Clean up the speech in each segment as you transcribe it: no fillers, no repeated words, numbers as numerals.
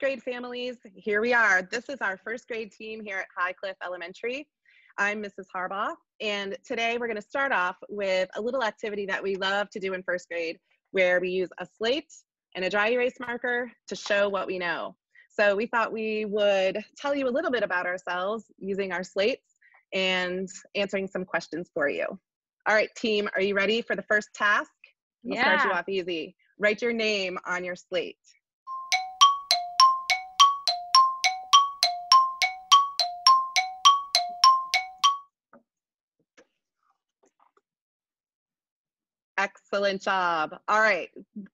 grade families, here we are. This is our first grade team here at Highcliffe Elementary. I'm Mrs. Harbaugh, and today we're going to start off with a little activity that we love to do in first grade, where we use a slate and a dry erase marker to show what we know. So we thought we would tell you a little bit about ourselves using our slates and answering some questions for you. All right, team, are you ready for the first task? We'll start you off easy. Write your name on your slate. Excellent job. All right,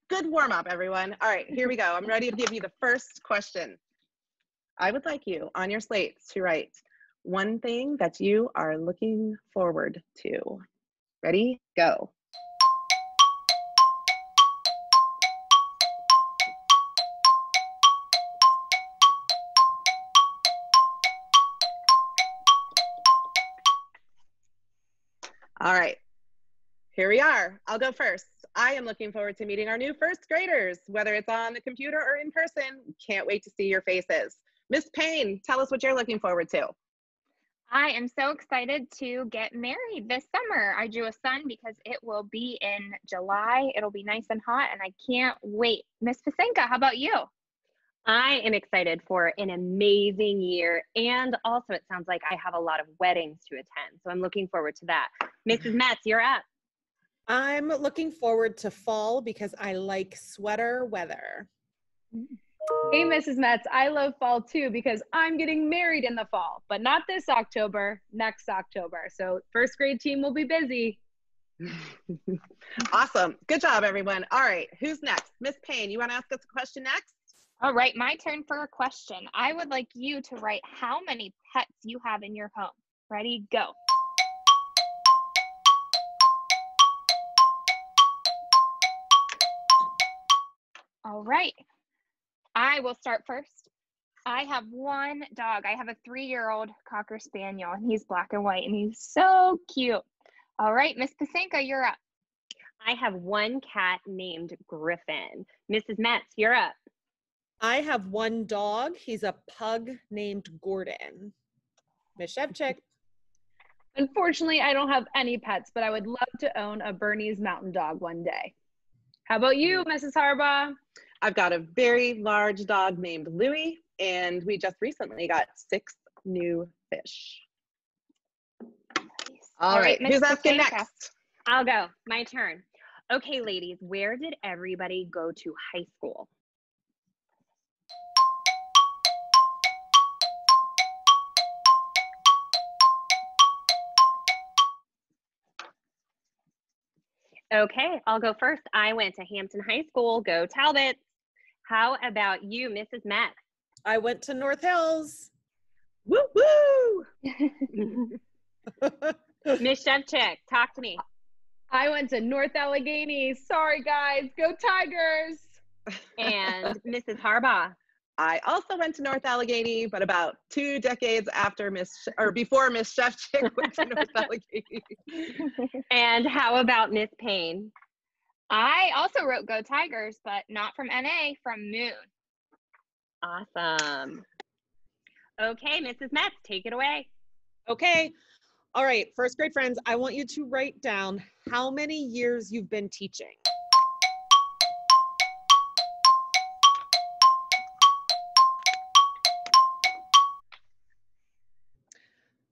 good warm up, everyone. All right, here we go. I'm ready to give you the first question. I would like you on your slates to write one thing that you are looking forward to. Ready? Go. All right, here we are. I'll go first. I am looking forward to meeting our new first graders, whether it's on the computer or in person. Can't wait to see your faces. Miss Payne, tell us what you're looking forward to. I am so excited to get married this summer. I drew a sun because it will be in July. It'll be nice and hot, and I can't wait. Miss Pasenka, how about you? I am excited for an amazing year, and also it sounds like I have a lot of weddings to attend, so I'm looking forward to that. Mrs. Metz, you're up. I'm looking forward to fall because I like sweater weather. Hey, Mrs. Metz, I love fall too because I'm getting married in the fall, but not this October, next October. So first grade team will be busy. Awesome. Good job, everyone. All right, who's next? Miss Payne, you want to ask us a question next? All right, my turn for a question. I would like you to write how many pets you have in your home. Ready, go. All right, I will start first. I have one dog. I have a 3-year-old Cocker Spaniel, and he's black and white, and he's so cute. All right, Miss Pasenka, you're up. I have one cat named Griffin. Mrs. Metz, you're up. I have one dog. He's a pug named Gordon. Ms. Shevchik. Unfortunately, I don't have any pets, but I would love to own a Bernese Mountain Dog one day. How about you, Mrs. Harbaugh? I've got a very large dog named Louie, and we just recently got 6 new fish. All right, who's asking next? I'll go. My turn. Okay, ladies, where did everybody go to high school? Okay, I'll go first. I went to Hampton High School. Go Talbots. How about you, Mrs. Metz? I went to North Hills. Woo woo! Miss Shevchik, talk to me. I went to North Allegheny. Sorry, guys. Go Tigers! And Mrs. Harbaugh. I also went to North Allegheny, but about 2 decades after before Miss Shevchik went to North Allegheny. And how about Miss Payne? I also wrote Go Tigers, but not from NA, from Moon. Awesome. Okay, Mrs. Metz, take it away. Okay. All right, first grade friends, I want you to write down how many years you've been teaching.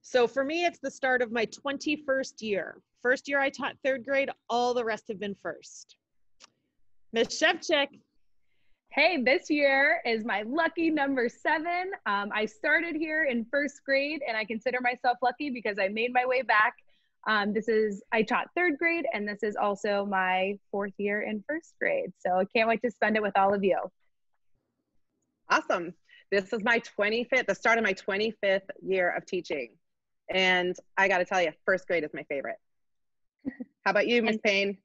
So for me, it's the start of my 21st year. First year I taught 3rd grade, all the rest have been first. Miss Shevchik. Hey, this year is my lucky number 7. I started here in 1st grade, and I consider myself lucky because I made my way back. I taught 3rd grade, and this is also my 4th year in 1st grade. So I can't wait to spend it with all of you. Awesome. This is my 25th, the start of my 25th year of teaching. And I got to tell you, 1st grade is my favorite. How about you, Miss Payne?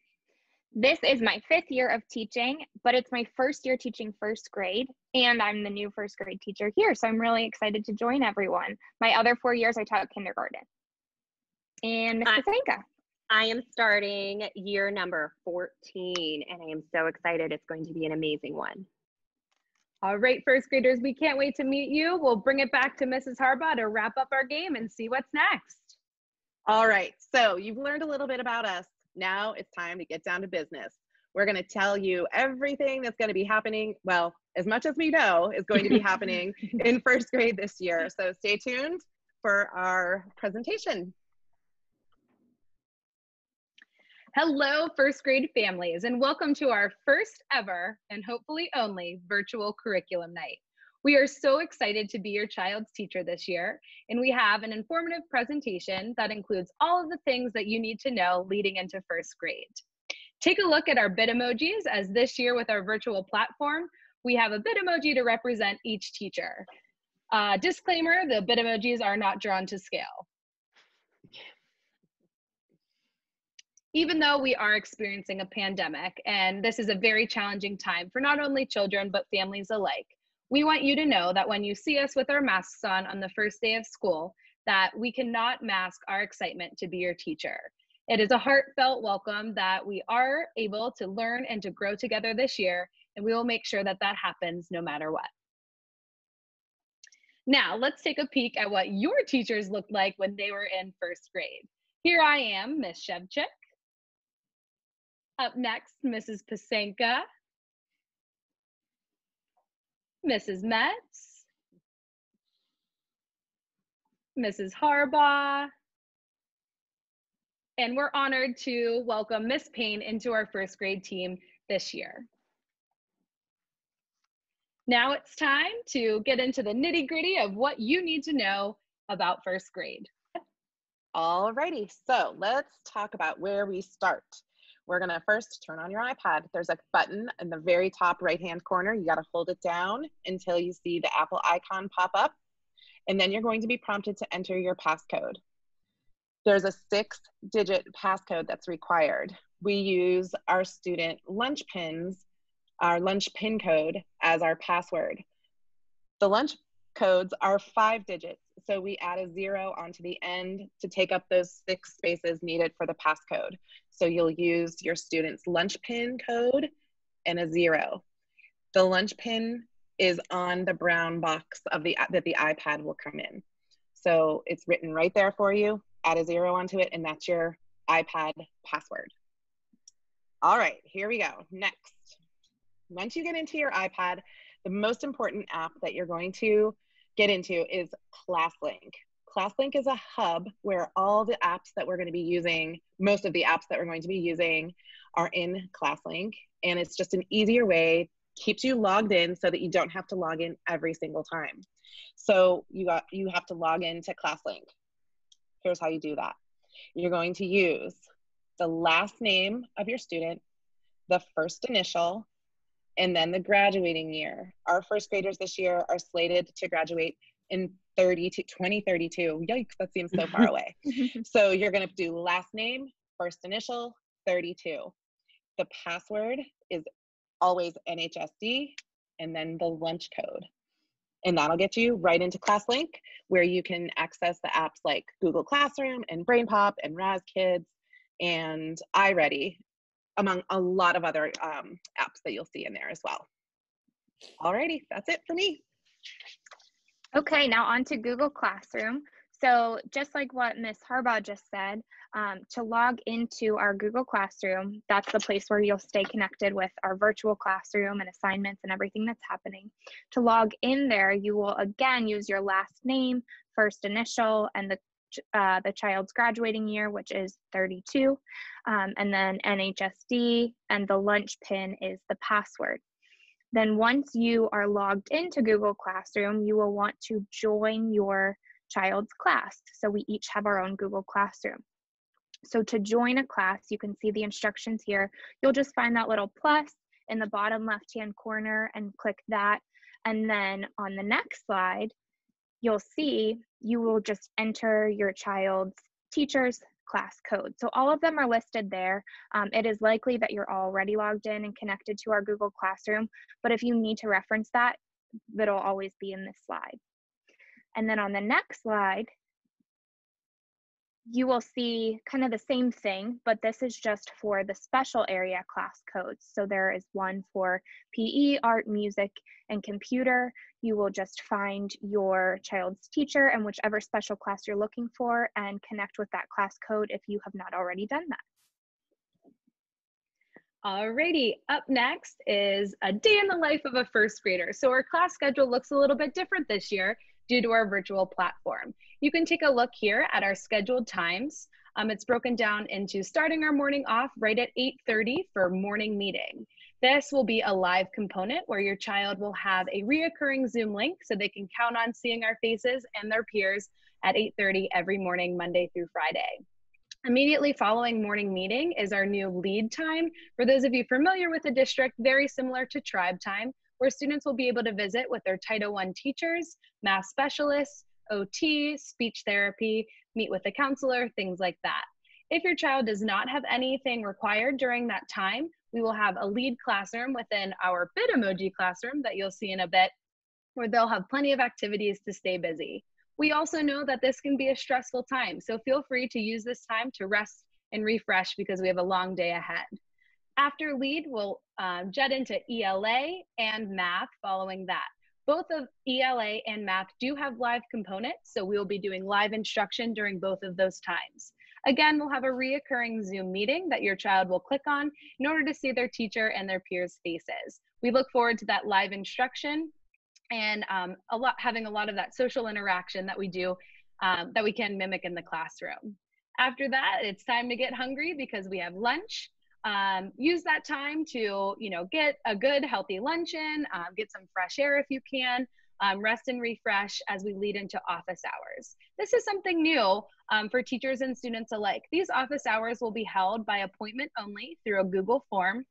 This is my 5th year of teaching, but it's my 1st year teaching 1st grade, and I'm the new 1st grade teacher here, so I'm really excited to join everyone. My other 4 years, I taught kindergarten. And Ms. Pasenka. I am starting year number 14, and I am so excited. It's going to be an amazing one. All right, first graders, we can't wait to meet you. We'll bring it back to Mrs. Harbaugh to wrap up our game and see what's next. All right, so you've learned a little bit about us. Now it's time to get down to business. We're going to tell you everything that's going to be happening. Well, as much as we know is going to be happening in first grade this year. So stay tuned for our presentation. Hello, first grade families, and welcome to our first ever and hopefully only virtual curriculum night. We are so excited to be your child's teacher this year, and we have an informative presentation that includes all of the things that you need to know leading into first grade. Take a look at our Bitmojis, as this year with our virtual platform, we have a Bitmoji to represent each teacher. Disclaimer, the Bitmojis are not drawn to scale. Even though we are experiencing a pandemic, and this is a very challenging time for not only children, but families alike, we want you to know that when you see us with our masks on the first day of school, that we cannot mask our excitement to be your teacher. It is a heartfelt welcome that we are able to learn and to grow together this year, and we will make sure that that happens no matter what. Now, let's take a peek at what your teachers looked like when they were in first grade. Here I am, Miss Shevchik. Up next, Mrs. Pasenka, Mrs. Metz, Mrs. Harbaugh, and we're honored to welcome Miss Payne into our first grade team this year. Now it's time to get into the nitty-gritty of what you need to know about first grade. All righty, so let's talk about where we start. We're gonna first turn on your iPad. There's a button in the very top right-hand corner. You gotta hold it down until you see the Apple icon pop up. And then you're going to be prompted to enter your passcode. There's a 6-digit passcode that's required. We use our student lunch pins, our lunch pin code as our password. The lunch codes are 5 digits, so we add a 0 onto the end to take up those 6 spaces needed for the passcode. So you'll use your student's lunch pin code and a 0. The lunch pin is on the brown box of that the iPad will come in. So it's written right there for you. Add a 0 onto it, and that's your iPad password. All right, here we go. Next, once you get into your iPad, the most important app that you're going to get into is ClassLink. ClassLink is a hub where all the apps that we're going to be using, most of the apps that we're going to be using are in ClassLink, and it's just an easier way, keeps you logged in so that you don't have to log in every single time. So you have to log into ClassLink. Here's how you do that. You're going to use the last name of your student, the first initial, and then the graduating year. Our first graders this year are slated to graduate in 2032. Yikes, that seems so far away. So you're gonna do last name, first initial, 32. The password is always NHSD, and then the lunch code. And that'll get you right into ClassLink, where you can access the apps like Google Classroom and BrainPop and RazKids and iReady, among a lot of other apps that you'll see in there as well. Alrighty, that's it for me. Okay, now on to Google Classroom. So just like what Ms. Harbaugh just said, to log into our Google Classroom, that's the place where you'll stay connected with our virtual classroom and assignments and everything that's happening. To log in there, you will again use your last name, first initial, and the child's graduating year, which is 32, and then NHSD, and the lunch pin is the password. Then once you are logged into Google Classroom, you will want to join your child's class. So we each have our own Google Classroom. So to join a class, you can see the instructions here. You'll just find that little plus in the bottom left-hand corner and click that. And then on the next slide, you'll see you will just enter your child's teacher's class code. So all of them are listed there. It is likely that you're already logged in and connected to our Google Classroom, but if you need to reference that, it'll always be in this slide. And then on the next slide, you will see kind of the same thing, but this is just for the special area class codes. So there is one for PE, art, music, and computer. You will just find your child's teacher and whichever special class you're looking for and connect with that class code if you have not already done that. Alrighty, up next is a day in the life of a first grader. So our class schedule looks a little bit different this year due to our virtual platform. You can take a look here at our scheduled times. It's broken down into starting our morning off right at 8:30 for morning meeting. This will be a live component where your child will have a reoccurring Zoom link so they can count on seeing our faces and their peers at 8:30 every morning, Monday through Friday. Immediately following morning meeting is our new lead time. For those of you familiar with the district, very similar to tribe time, where students will be able to visit with their Title I teachers, math specialists, OT, speech therapy, meet with a counselor, things like that. If your child does not have anything required during that time, we will have a lead classroom within our Bitmoji classroom that you'll see in a bit, where they'll have plenty of activities to stay busy. We also know that this can be a stressful time, so feel free to use this time to rest and refresh because we have a long day ahead. After lead, we'll jet into ELA and math following that. Both of ELA and math do have live components, so we'll be doing live instruction during both of those times. Again, we'll have a reoccurring Zoom meeting that your child will click on in order to see their teacher and their peers' faces. We look forward to that live instruction and having a lot of that social interaction that we do, that we can mimic in the classroom. After that, it's time to get hungry because we have lunch. Use that time to, get a good healthy lunch in, get some fresh air if you can, rest and refresh as we lead into office hours. This is something new for teachers and students alike. These office hours will be held by appointment only through a Google form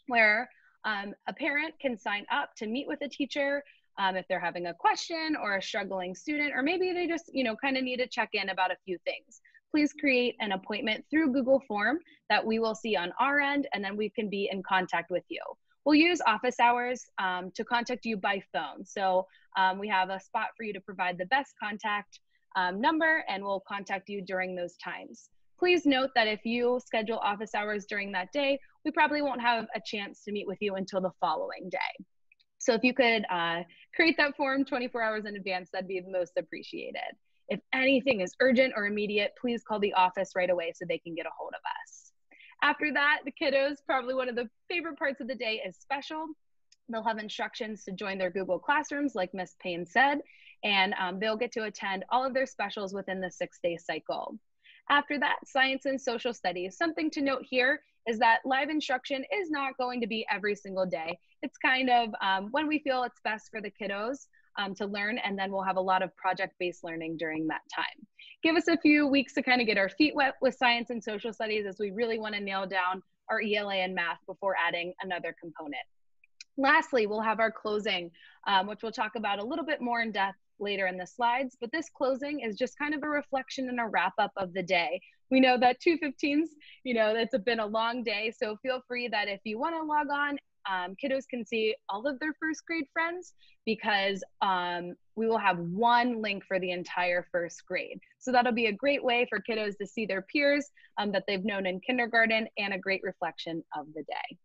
where a parent can sign up to meet with a teacher if they're having a question or a struggling student, or maybe they just, kind of need to check in about a few things. Please create an appointment through Google form that we will see on our end, and then we can be in contact with you. We'll use office hours to contact you by phone. So we have a spot for you to provide the best contact number, and we'll contact you during those times. Please note that if you schedule office hours during that day, we probably won't have a chance to meet with you until the following day. So if you could create that form 24 hours in advance, that'd be most appreciated. If anything is urgent or immediate, please call the office right away so they can get a hold of us. After that, the kiddos, probably one of the favorite parts of the day is special. They'll have instructions to join their Google Classrooms, like Ms. Payne said, and they'll get to attend all of their specials within the 6-day cycle. After that, science and social studies. Something to note here is that live instruction is not going to be every single day. It's kind of when we feel it's best for the kiddos to learn, and then we'll have a lot of project-based learning during that time. Give us a few weeks to kind of get our feet wet with science and social studies, as we really want to nail down our ELA and math before adding another component. Lastly, we'll have our closing, which we'll talk about a little bit more in depth later in the slides, but this closing is just kind of a reflection and a wrap up of the day. We know that 2:15s, it's been a long day, so feel free that if you want to log on, kiddos can see all of their first grade friends, because we will have one link for the entire first grade. So that'll be a great way for kiddos to see their peers that they've known in kindergarten, and a great reflection of the day.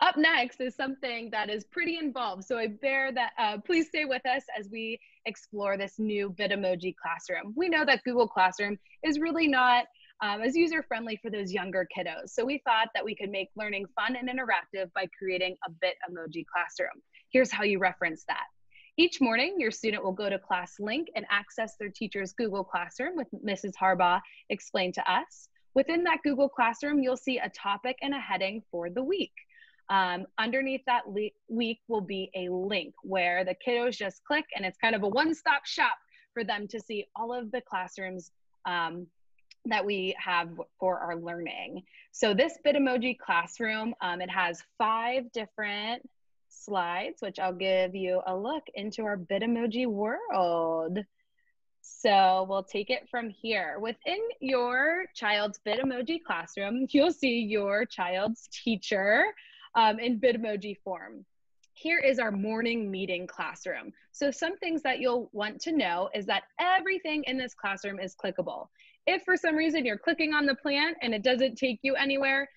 Up next is something that is pretty involved, so please stay with us as we explore this new Bitmoji classroom. We know that Google Classroom is really not as user-friendly for those younger kiddos, so we thought that we could make learning fun and interactive by creating a Bitmoji classroom. Here's how you reference that. Each morning, your student will go to ClassLink and access their teacher's Google Classroom, with Mrs. Harbaugh explained to us. Within that Google Classroom, you'll see a topic and a heading for the week. Underneath that week will be a link where the kiddos just click, and it's kind of a one-stop shop for them to see all of the classrooms that we have for our learning. So this Bitmoji classroom, it has 5 different slides, which I'll give you a look into our Bitmoji world. So we'll take it from here. Within your child's Bitmoji classroom, you'll see your child's teacher in Bitmoji form. Here is our morning meeting classroom. So some things that you'll want to know is that everything in this classroom is clickable. If for some reason you're clicking on the plant and it doesn't take you anywhere,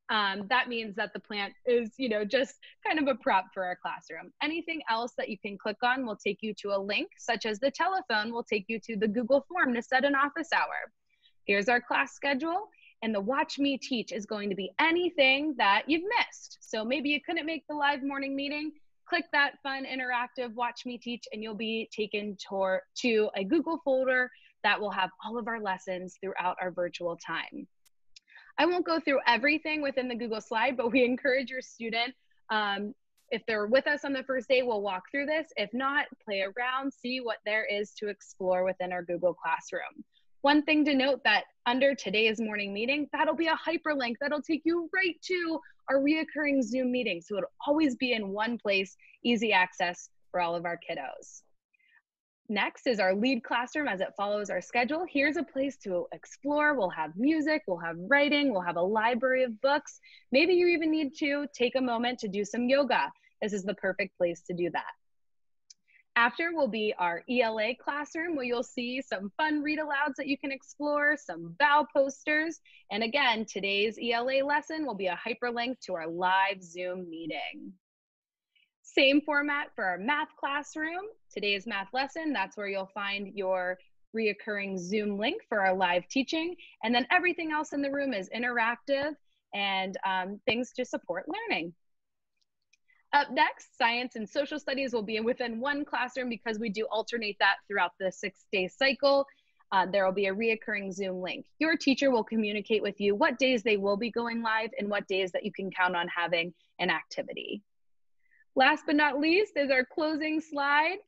that means that the plant is, just kind of a prop for our classroom. Anything else that you can click on will take you to a link, such as the telephone will take you to the Google form to set an office hour. Here's our class schedule, and the Watch Me Teach is going to be anything that you've missed. So maybe you couldn't make the live morning meeting, click that fun interactive Watch Me Teach, and you'll be taken to a Google folder that will have all of our lessons throughout our virtual time. I won't go through everything within the Google slide, but we encourage your student, if they're with us on the first day, we'll walk through this. If not, play around, see what there is to explore within our Google Classroom. One thing to note that under today's morning meeting, that'll be a hyperlink that'll take you right to our reoccurring Zoom meeting. So it'll always be in one place, easy access for all of our kiddos. Next is our lead classroom as it follows our schedule. Here's a place to explore. We'll have music, we'll have writing, we'll have a library of books. Maybe you even need to take a moment to do some yoga. This is the perfect place to do that. After will be our ELA classroom, where you'll see some fun read alouds that you can explore, some bow posters. And again, today's ELA lesson will be a hyperlink to our live Zoom meeting. Same format for our math classroom. Today's math lesson, that's where you'll find your reoccurring Zoom link for our live teaching. And then everything else in the room is interactive and things to support learning. Up next, science and social studies will be within one classroom because we do alternate that throughout the 6-day cycle. There will be a reoccurring Zoom link. Your teacher will communicate with you what days they will be going live and what days that you can count on having an activity. Last but not least is our closing slide.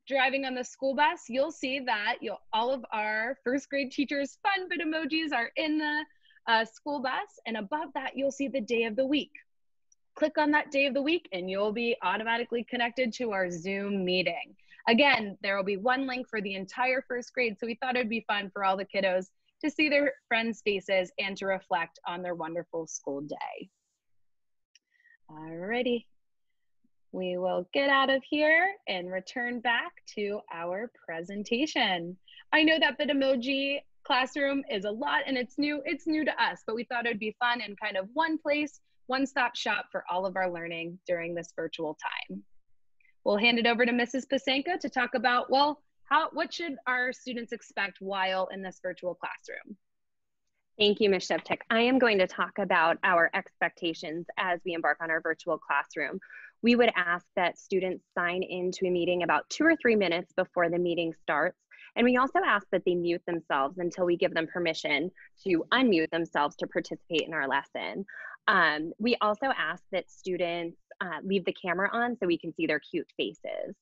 Driving on the school bus, you'll see that all of our first grade teachers' fun bit emojis are in the school bus, and above that, you'll see the day of the week. Click on that day of the week and you'll be automatically connected to our Zoom meeting. Again, there will be one link for the entire first grade, so we thought it'd be fun for all the kiddos to see their friends' faces and to reflect on their wonderful school day. Alrighty, we will get out of here and return back to our presentation. I know that Bitmoji classroom is a lot and it's new to us, but we thought it'd be fun and kind of one place, one-stop shop for all of our learning during this virtual time. We'll hand it over to Mrs. Pasenka to talk about, well, what should our students expect while in this virtual classroom? Thank you, Ms. Shevchik. I am going to talk about our expectations as we embark on our virtual classroom. We would ask that students sign into a meeting about 2 or 3 minutes before the meeting starts. And we also ask that they mute themselves until we give them permission to unmute themselves to participate in our lesson. We also ask that students leave the camera on so we can see their cute faces.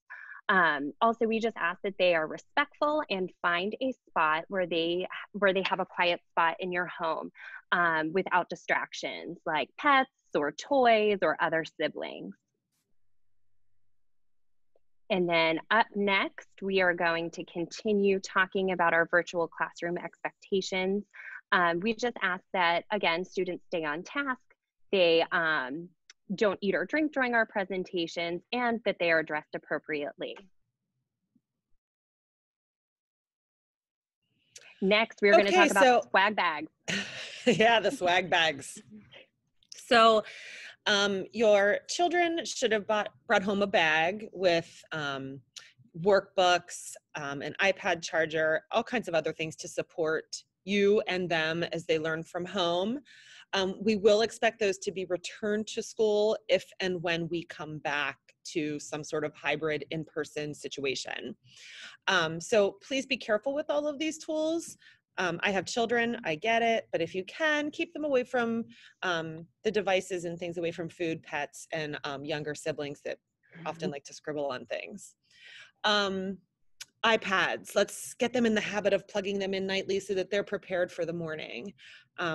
Also, we just ask that they are respectful and find a spot where they have a quiet spot in your home without distractions like pets or toys or other siblings. And then up next, we are going to continue talking about our virtual classroom expectations. We just ask that, again, students stay on task, they don't eat or drink during our presentations, and that they are dressed appropriately. Next, we're going to talk about swag bags. Yeah, the swag bags. So your children should have brought home a bag with workbooks, an iPad charger, all kinds of other things to support you and them as they learn from home. We will expect those to be returned to school if and when we come back to some sort of hybrid in-person situation. So please be careful with all of these tools. I have children, I get it, but if you can, keep them away from the devices and things, away from food, pets, and younger siblings that often like to scribble on things. iPads, let's get them in the habit of plugging them in nightly so that they're prepared for the morning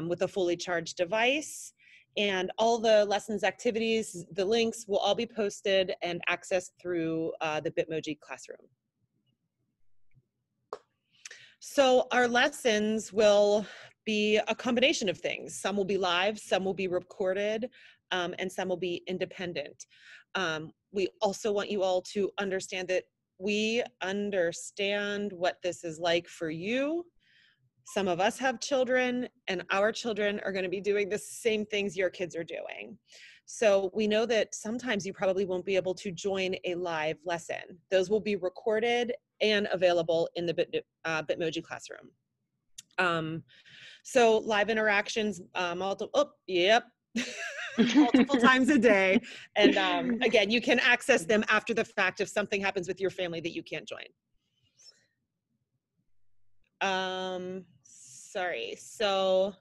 with a fully charged device. And all the lessons, activities, the links will all be posted and accessed through the Bitmoji classroom. So our lessons will be a combination of things. Some will be live, some will be recorded. and some will be independent. We also want you all to understand that we understand what this is like for you. Some of us have children, and our children are going to be doing the same things your kids are doing. So we know that sometimes you probably won't be able to join a live lesson. Those will be recorded and available in the Bitmoji classroom. So live interactions, multiple times a day. And again, you can access them after the fact if something happens with your family that you can't join. Sorry. So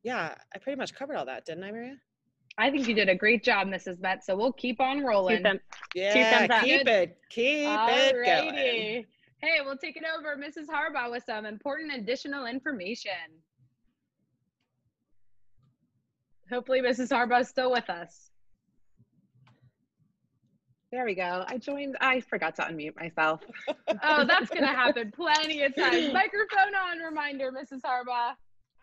yeah, I pretty much covered all that, didn't I, Maria? I think you did a great job, Mrs. Betts. So we'll keep on rolling. Yeah, keep it going. Hey, we'll take it over, Mrs. Harbaugh, with some important additional information. Hopefully Mrs. Harbaugh is still with us. There we go. I forgot to unmute myself. Oh, that's going to happen plenty of times. Microphone on reminder, Mrs. Harbaugh.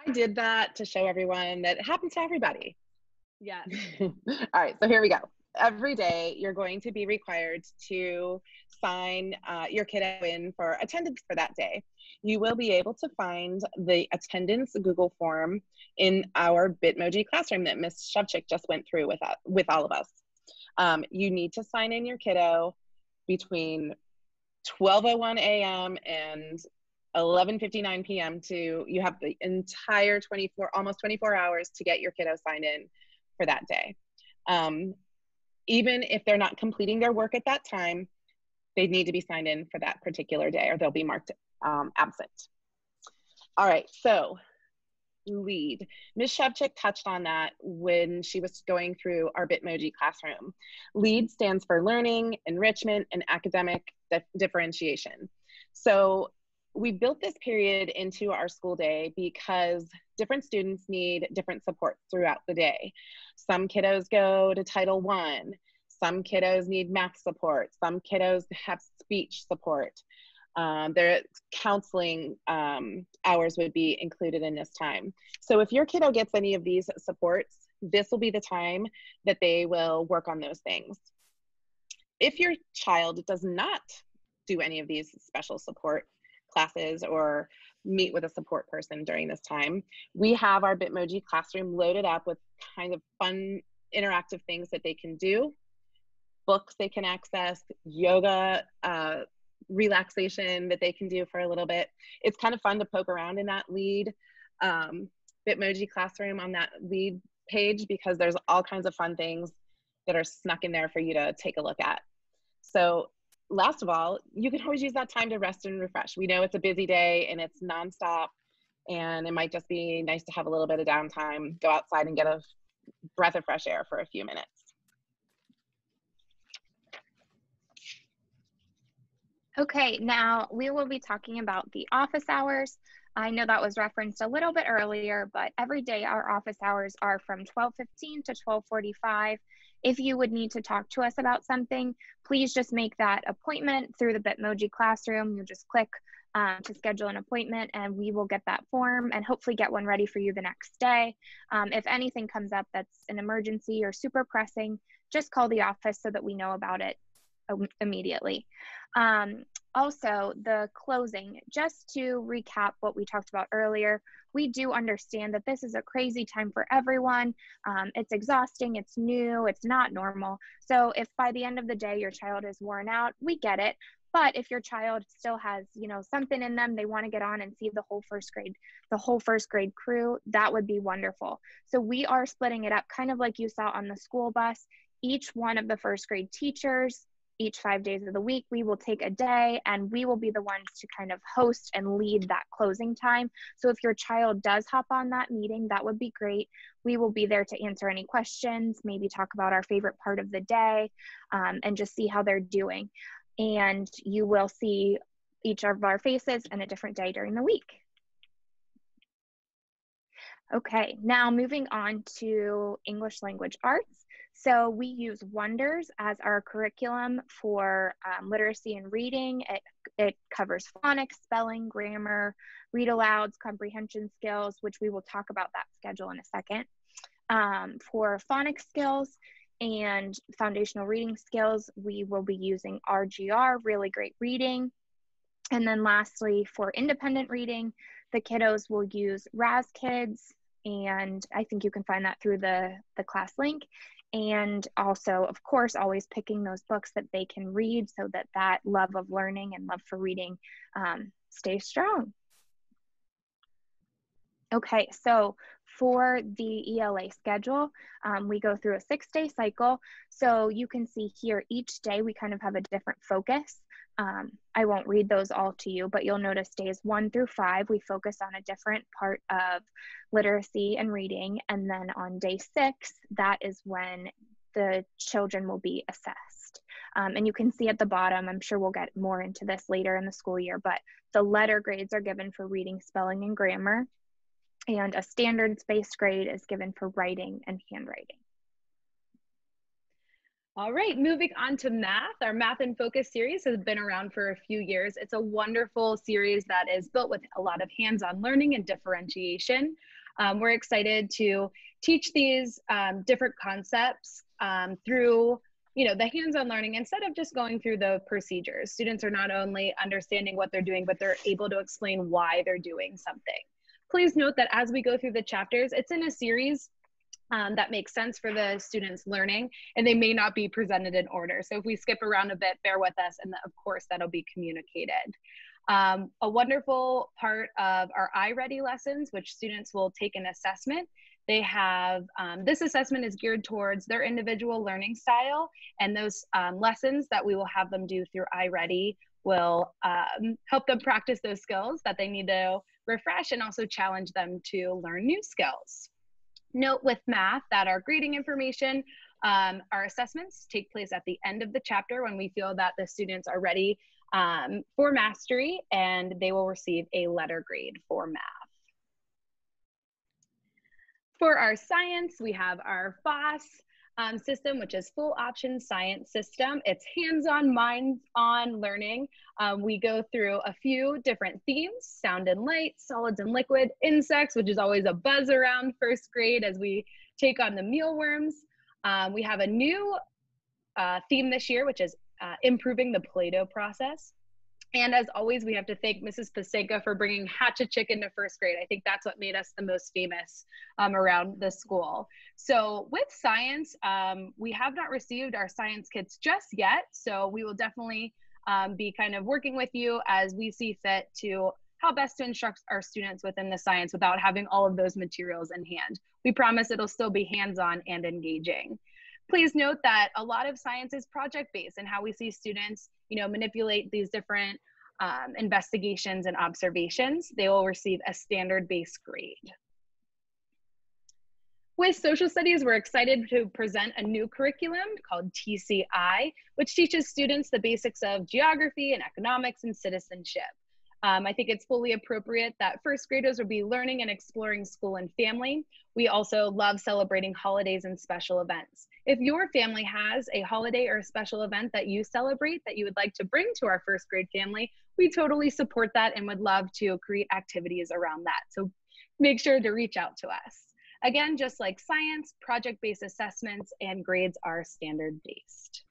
I did that to show everyone that it happens to everybody. Yes. All right, so here we go. Every day, you're going to be required to sign your kiddo in for attendance for that day. You will be able to find the attendance Google form in our Bitmoji classroom that Ms. Shevchik just went through with all of us. You need to sign in your kiddo between 12:01 a.m. and 11:59 p.m. You have the entire almost 24 hours to get your kiddo signed in for that day. Even if they're not completing their work at that time, they need to be signed in for that particular day or they'll be marked absent. All right, so LEAD. Ms. Shevchik touched on that when she was going through our Bitmoji classroom. LEAD stands for Learning, Enrichment, and Academic Differentiation. So we built this period into our school day because different students need different support throughout the day. Some kiddos go to Title I. Some kiddos need math support. Some kiddos have speech support. Their counseling hours would be included in this time. So if your kiddo gets any of these supports, this will be the time that they will work on those things. If your child does not do any of these special support classes or meet with a support person during this time, we have our Bitmoji classroom loaded up with kind of fun interactive things that they can do, books they can access, yoga, relaxation that they can do for a little bit. It's kind of fun to poke around in that LEAD Bitmoji classroom on that LEAD page because there's all kinds of fun things that are snuck in there for you to take a look at. So last of all, you can always use that time to rest and refresh. We know it's a busy day and it's nonstop, and it might just be nice to have a little bit of downtime, go outside and get a breath of fresh air for a few minutes. Okay, now we will be talking about the office hours. I know that was referenced a little bit earlier, but every day our office hours are from 12:15 to 12:45. If you would need to talk to us about something, please just make that appointment through the Bitmoji classroom. You just click to schedule an appointment and we will get that form and hopefully get one ready for you the next day. If anything comes up that's an emergency or super pressing, just call the office so that we know about it immediately. Also, the closing, just to recap what we talked about earlier, we do understand that this is a crazy time for everyone. It's exhausting, it's new, it's not normal. So if by the end of the day your child is worn out, we get it. But if your child still has, something in them, they want to get on and see the whole first grade crew, that would be wonderful. So we are splitting it up kind of like you saw on the school bus. Each one of the first grade teachers, each 5 days of the week, we will take a day and we will be the ones to kind of host and lead that closing time. So if your child does hop on that meeting, that would be great. We will be there to answer any questions, maybe talk about our favorite part of the day, and just see how they're doing. And you will see each of our faces in a different day during the week. Okay, now moving on to English Language Arts. So we use Wonders as our curriculum for literacy and reading. It covers phonics, spelling, grammar, read alouds, comprehension skills, which we will talk about that schedule in a second. For phonics skills and foundational reading skills, we will be using RGR, Really Great Reading. And then lastly, for independent reading, the kiddos will use RazKids, and I think you can find that through the class link. And also, of course, always picking those books that they can read so that that love of learning and love for reading stays strong. Okay, so for the ELA schedule, we go through a 6-day cycle. So you can see here each day we kind of have a different focus. I won't read those all to you, but you'll notice days 1 through 5, we focus on a different part of literacy and reading. And then on day 6, that is when the children will be assessed. And you can see at the bottom, I'm sure we'll get more into this later in the school year, but the letter grades are given for reading, spelling, and grammar. And a standards-based grade is given for writing and handwriting. All right, moving on to math. Our Math in Focus series has been around for a few years. It's a wonderful series that is built with a lot of hands-on learning and differentiation. We're excited to teach these different concepts through the hands-on learning instead of just going through the procedures. Students are not only understanding what they're doing, but they're able to explain why they're doing something. Please note that as we go through the chapters, it's in a series that makes sense for the students learning, and they may not be presented in order. So if we skip around a bit, bear with us, and of course that'll be communicated. A wonderful part of our iReady lessons, which students will take an assessment. They have, this assessment is geared towards their individual learning style, and those lessons that we will have them do through iReady will help them practice those skills that they need to refresh and also challenge them to learn new skills. Note with math that our grading information, our assessments take place at the end of the chapter when we feel that the students are ready for mastery, and they will receive a letter grade for math. For our science, we have our FOSS system, which is full option science system. It's hands-on, minds-on learning. We go through a few different themes: sound and light, solids and liquid, insects, which is always a buzz around first grade as we take on the mealworms. We have a new theme this year, which is improving the Play-Doh process. And as always, we have to thank Mrs. Pasenka for bringing Hatcha Chicken to first grade. I think that's what made us the most famous around the school. So with science, we have not received our science kits just yet. So we will definitely be kind of working with you as we see fit to how best to instruct our students within the science without having all of those materials in hand. We promise it'll still be hands-on and engaging. Please note that a lot of science is project-based, and how we see students, manipulate these different investigations and observations. They will receive a standard-based grade. With social studies, we're excited to present a new curriculum called TCI, which teaches students the basics of geography and economics and citizenship. I think it's fully appropriate that first graders will be learning and exploring school and family. We also love celebrating holidays and special events. If your family has a holiday or a special event that you celebrate that you would like to bring to our first grade family, we totally support that and would love to create activities around that. So make sure to reach out to us. Again, just like science, project-based assessments and grades are standard-based.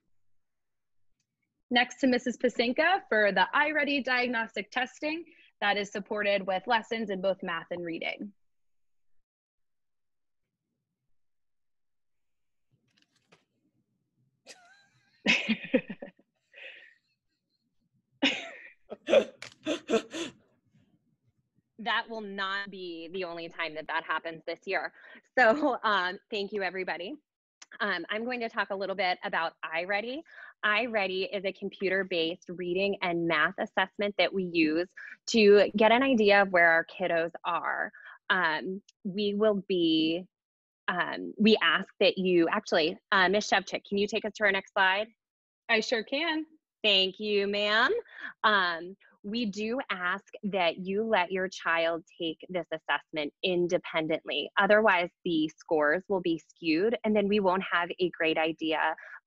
Next to Mrs. Pasenka for the iReady diagnostic testing that is supported with lessons in both math and reading. That will not be the only time that happens this year. So thank you, everybody. I'm going to talk a little bit about iReady. iReady is a computer-based reading and math assessment that we use to get an idea of where our kiddos are. We ask that you, actually, Ms. Shevchik, can you take us to our next slide? I sure can. Thank you, ma'am. We do ask that you let your child take this assessment independently. Otherwise, the scores will be skewed, and then we won't have a great idea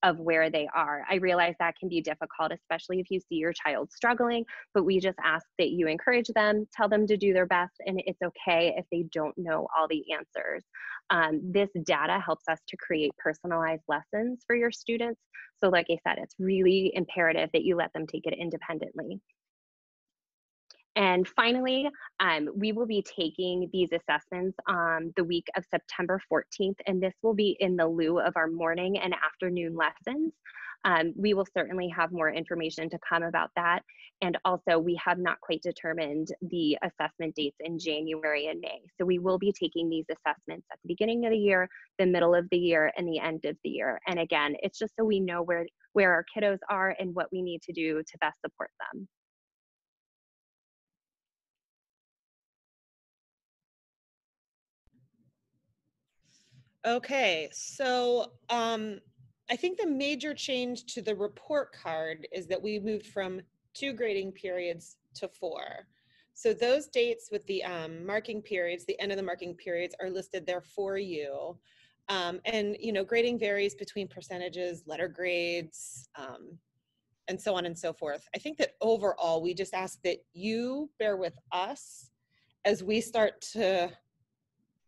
of where they are. I realize that can be difficult, especially if you see your child struggling, but we just ask that you encourage them, tell them to do their best, and it's okay if they don't know all the answers. This data helps us to create personalized lessons for your students. So like I said, it's really imperative that you let them take it independently. And finally, we will be taking these assessments on the week of September 14th, and this will be in the lieu of our morning and afternoon lessons. We will certainly have more information to come about that. And also, we have not quite determined the assessment dates in January and May. So we will be taking these assessments at the beginning of the year, the middle of the year, and the end of the year. And again, it's just so we know where our kiddos are and what we need to do to best support them. Okay, so I think the major change to the report card is that we moved from 2 grading periods to 4. So those dates with the marking periods, the end of the marking periods, are listed there for you. And you know, grading varies between percentages, letter grades, and so on and so forth. I think that overall, we just ask that you bear with us as we start to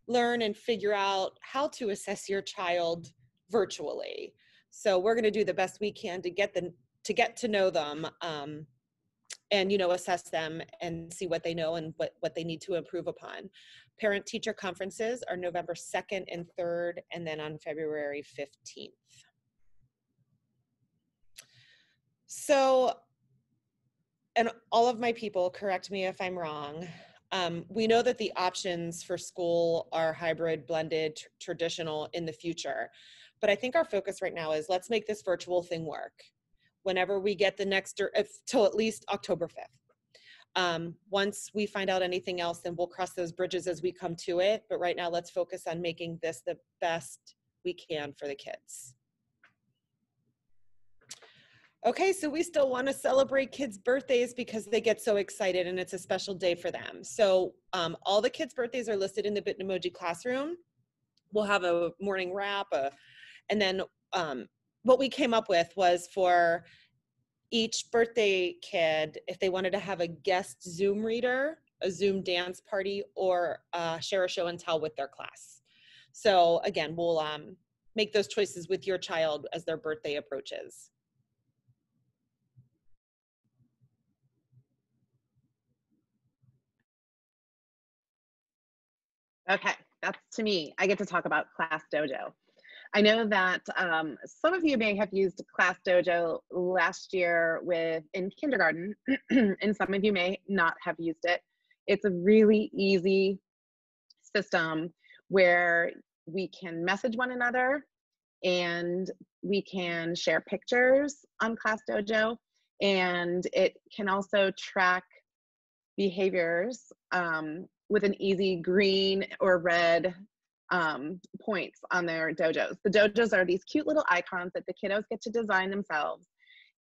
learn and figure out how to assess your child virtually. So we're going to do the best we can to get to know them, and you know, assess them and see what they know and what they need to improve upon. Parent-teacher conferences are November 2nd and 3rd, and then on February 15th. So, and all of my people, correct me if I'm wrong, we know that the options for school are hybrid, blended, traditional in the future. But I think our focus right now is let's make this virtual thing work whenever we get the next, till at least October 5th. Once we find out anything else, then we'll cross those bridges as we come to it. But right now, let's focus on making this the best we can for the kids. Okay, so we still want to celebrate kids' birthdays because they get so excited and it's a special day for them. So all the kids' birthdays are listed in the Bitmoji classroom. We'll have a morning wrap, and then what we came up with was for each birthday kid, if they wanted to have a guest Zoom reader, a Zoom dance party, or share a show and tell with their class. So again, we'll make those choices with your child as their birthday approaches. Okay, that's to me. I get to talk about Class Dojo. I know that some of you may have used Class Dojo last year in kindergarten, and some of you may not have used it. It's a really easy system where we can message one another and we can share pictures on Class Dojo, and it can also track behaviors with an easy green or red points on their dojos. The dojos are these cute little icons that the kiddos get to design themselves.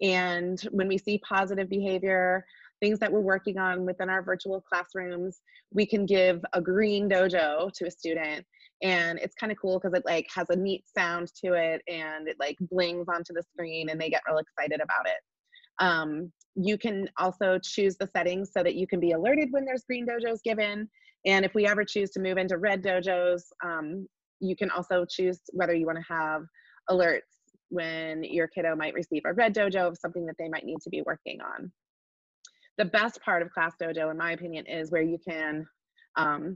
And when we see positive behavior, things that we're working on within our virtual classrooms, we can give a green dojo to a student. And it's kind of cool because it like has a neat sound to it and it like blings onto the screen and they get real excited about it. You can also choose the settings so that you can be alerted when there's green dojos given. And if we ever choose to move into red dojos, you can also choose whether you want to have alerts when your kiddo might receive a red dojo of something that they might need to be working on. The best part of Class Dojo, in my opinion, is where you can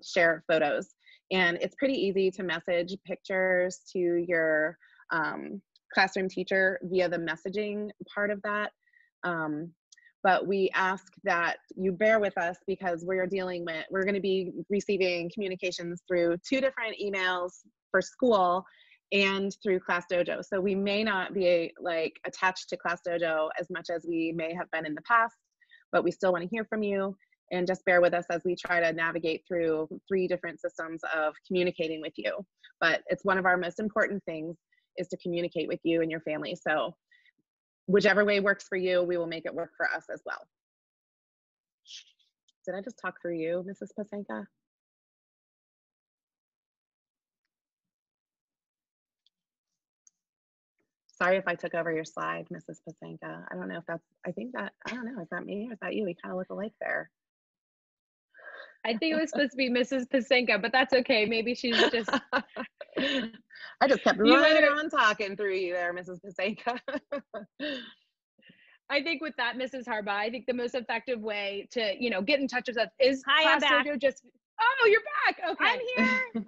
share photos. And it's pretty easy to message pictures to your classroom teacher via the messaging part of that. But we ask that you bear with us because we're going to be receiving communications through 2 different emails for school and through Class Dojo. So we may not be like attached to Class Dojo as much as we may have been in the past, but we still want to hear from you, and just bear with us as we try to navigate through 3 different systems of communicating with you. But it's one of our most important things is to communicate with you and your family. So whichever way works for you, we will make it work for us as well. Did I just talk through you, Mrs. Pasenka? Sorry if I took over your slide, Mrs. Pasenka. I don't know if that's, I don't know, is that me or is that you? We kind of look alike there. I think it was supposed to be Mrs. Pasenka, but that's okay. Maybe she's just. I just kept right on talking through you there, Mrs. Pasenka. I think with that, Mrs. Harbaugh, I think the most effective way to, get in touch with us is Hi, I'm back. Just. Oh, you're back. Okay.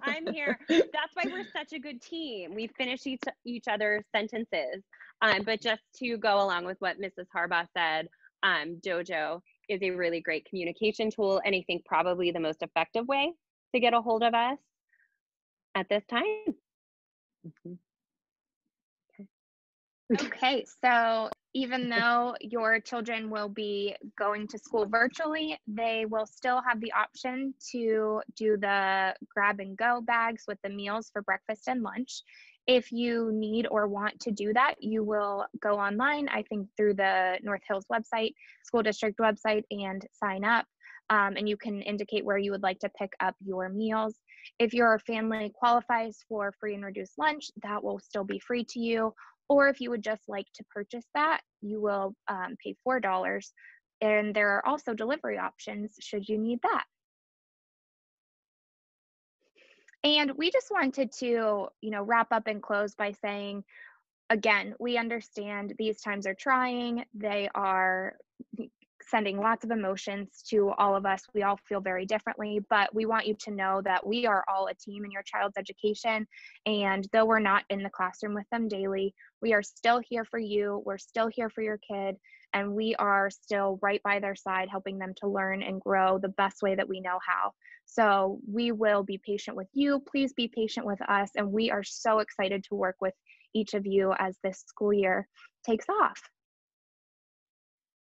I'm here. That's why we're such a good team. We finish each other's sentences. But just to go along with what Mrs. Harbaugh said, Dojo is a really great communication tool, and I think probably the most effective way to get a hold of us at this time. Mm-hmm. Okay, so even though your children will be going to school virtually, they will still have the option to do the grab and go bags with the meals for breakfast and lunch. If you need or want to do that, you will go online, I think through the North Hills website, school district website, and sign up. And you can indicate where you would like to pick up your meals. If your family qualifies for free and reduced lunch, that will still be free to you. Or if you would just like to purchase that, you will pay $4. And there are also delivery options should you need that. And we just wanted to, wrap up and close by saying, again, we understand these times are trying. They are sending lots of emotions to all of us. We all feel very differently, but we want you to know that we are all a team in your child's education. And though we're not in the classroom with them daily, we are still here for you. We're still here for your kid. And we are still right by their side, helping them to learn and grow the best way that we know how. So we will be patient with you. Please be patient with us. And we are so excited to work with each of you as this school year takes off.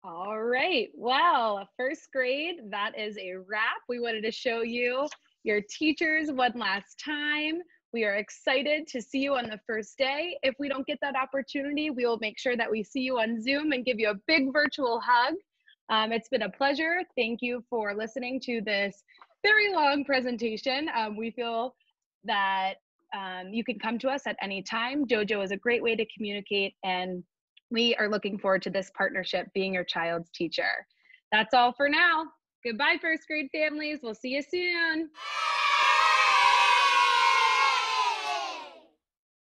All right. Well, first grade, that is a wrap. We wanted to show you your teachers one last time. We are excited to see you on the first day. If we don't get that opportunity, we will make sure that we see you on Zoom and give you a big virtual hug. It's been a pleasure. Thank you for listening to this very long presentation. We feel that you can come to us at any time. Dojo is a great way to communicate, and we are looking forward to this partnership being your child's teacher. That's all for now. Goodbye, first grade families. We'll see you soon.